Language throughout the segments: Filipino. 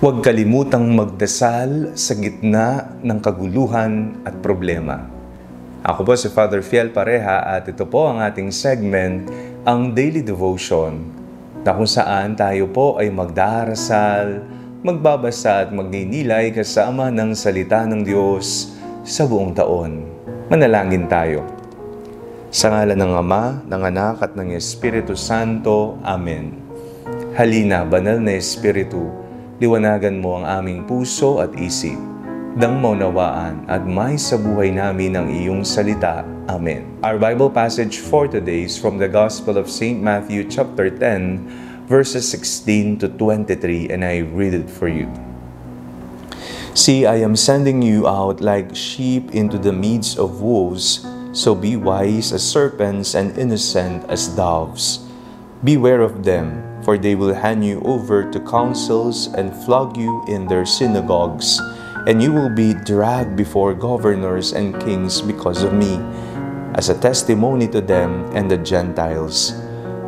Huwag kalimutang magdasal sa gitna ng kaguluhan at problema. Ako po si Father Fiel Pareha at ito po ang ating segment, ang Daily Devotion, na kung saan tayo po ay magdarasal, magbabasa at magninilay kasama ng salita ng Diyos sa buong taon. Manalangin tayo. Sa ngalan ng Ama, ng Anak at ng Espiritu Santo. Amen. Halina, banal na Espiritu, liwanagan mo ang aming puso at isip, nang maunawaan at may sa buhay namin ang iyong salita. Amen. Our Bible passage for today is from the Gospel of St. Matthew chapter 10, verses 16 to 23, and I read it for you. See, I am sending you out like sheep into the midst of wolves, so be wise as serpents and innocent as doves. Beware of them, for they will hand you over to councils and flog you in their synagogues, and you will be dragged before governors and kings because of me, as a testimony to them and the Gentiles.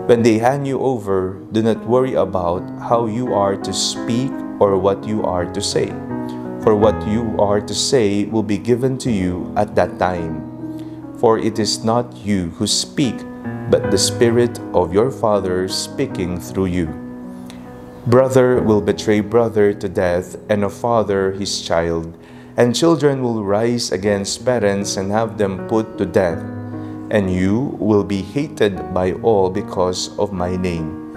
When they hand you over, do not worry about how you are to speak or what you are to say, for what you are to say will be given to you at that time. For it is not you who speak, but the Spirit of your Father speaking through you. Brother will betray brother to death, and a father his child, and children will rise against parents and have them put to death. And you will be hated by all because of my name.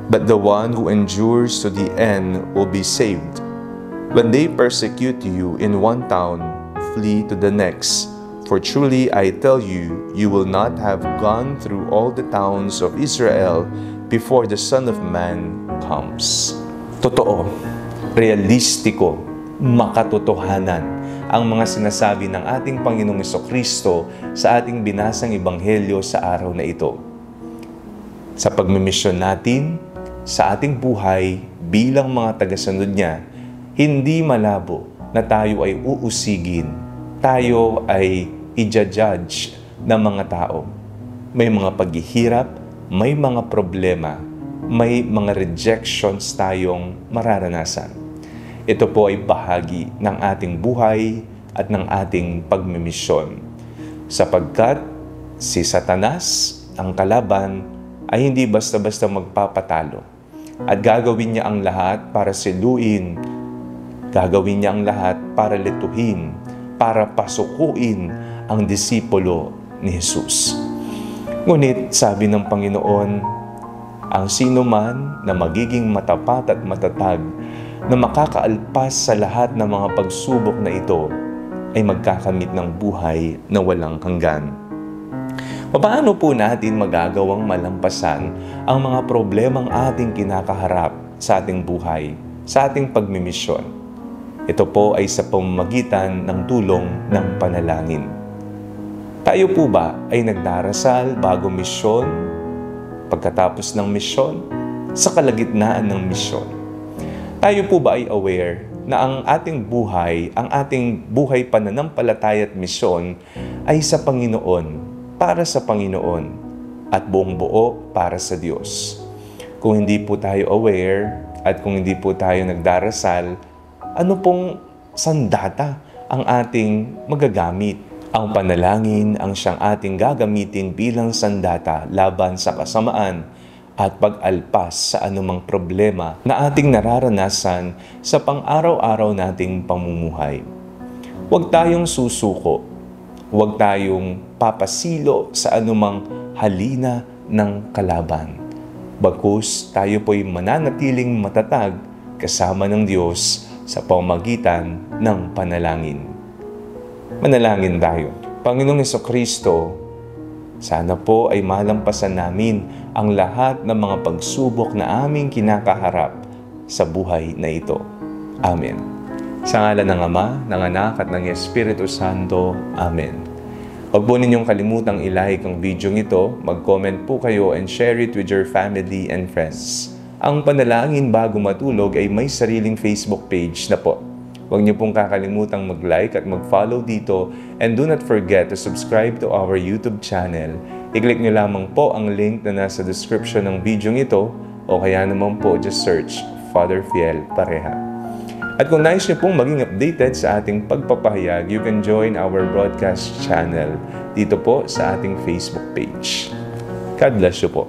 But the one who endures to the end will be saved. When they persecute you in one town, flee to the next. For truly I tell you, you will not have gone through all the towns of Israel before the Son of Man comes. Totoo, realistiko, makatotohanan ang mga sinasabi ng ating Panginoong Jesucristo sa ating binasang Ebanghelyo sa araw na ito. Sa pagmimisyon natin, sa ating buhay bilang mga tagasunod niya, hindi malabo na tayo ay uusigin, tayo ay i-judge ng mga tao. May mga paghihirap, may mga problema, may mga rejections tayong mararanasan. Ito po ay bahagi ng ating buhay at ng ating pagmimisyon. Sapagkat si Satanas, ang kalaban, ay hindi basta-basta magpapatalo. At gagawin niya ang lahat para siluin, gagawin niya ang lahat para lituhin, para pasukuin ang disipulo ni Jesus. Ngunit sabi ng Panginoon, ang sino man na magiging matapat at matatag na makakaalpas sa lahat ng mga pagsubok na ito ay magkakamit ng buhay na walang hanggan. Paano po natin magagawang malampasan ang mga problemang ating kinakaharap sa ating buhay, sa ating pagmimisyon? Ito po ay sa pamamagitan ng tulong ng panalangin. Tayo po ba ay nagdarasal bago misyon, pagkatapos ng misyon, sa kalagitnaan ng misyon? Tayo po ba ay aware na ang ating buhay pananampalataya at misyon ay sa Panginoon, para sa Panginoon, at buong buo para sa Diyos? Kung hindi po tayo aware at kung hindi po tayo nagdarasal, ano pong sandata ang ating magagamit? Ang panalangin ang siyang ating gagamitin bilang sandata laban sa kasamaan at pag-alpas sa anumang problema na ating nararanasan sa pang-araw-araw nating pamumuhay. Huwag tayong susuko, huwag tayong papasilo sa anumang halina ng kalaban. Bagkus tayo po'y mananatiling matatag kasama ng Diyos sa pamamagitan ng panalangin. Manalangin tayo. Panginoong Jesucristo, sana po ay malampasan namin ang lahat ng mga pagsubok na aming kinakaharap sa buhay na ito. Amen. Sa ngalan ng Ama, ng Anak at ng Espiritu Santo. Amen. Huwag po ninyong kalimutang i-like ang video ito, mag-comment po kayo and share it with your family and friends. Ang panalangin bago matulog ay may sariling Facebook page na po. Huwag niyo pong kakalimutang mag-like at mag-follow dito, and do not forget to subscribe to our YouTube channel. I-click niyo lamang po ang link na nasa description ng video ito, o kaya naman po just search Father Fiel Pareha. At kung nais niyo pong maging updated sa ating pagpapahayag, you can join our broadcast channel dito po sa ating Facebook page. God bless you po.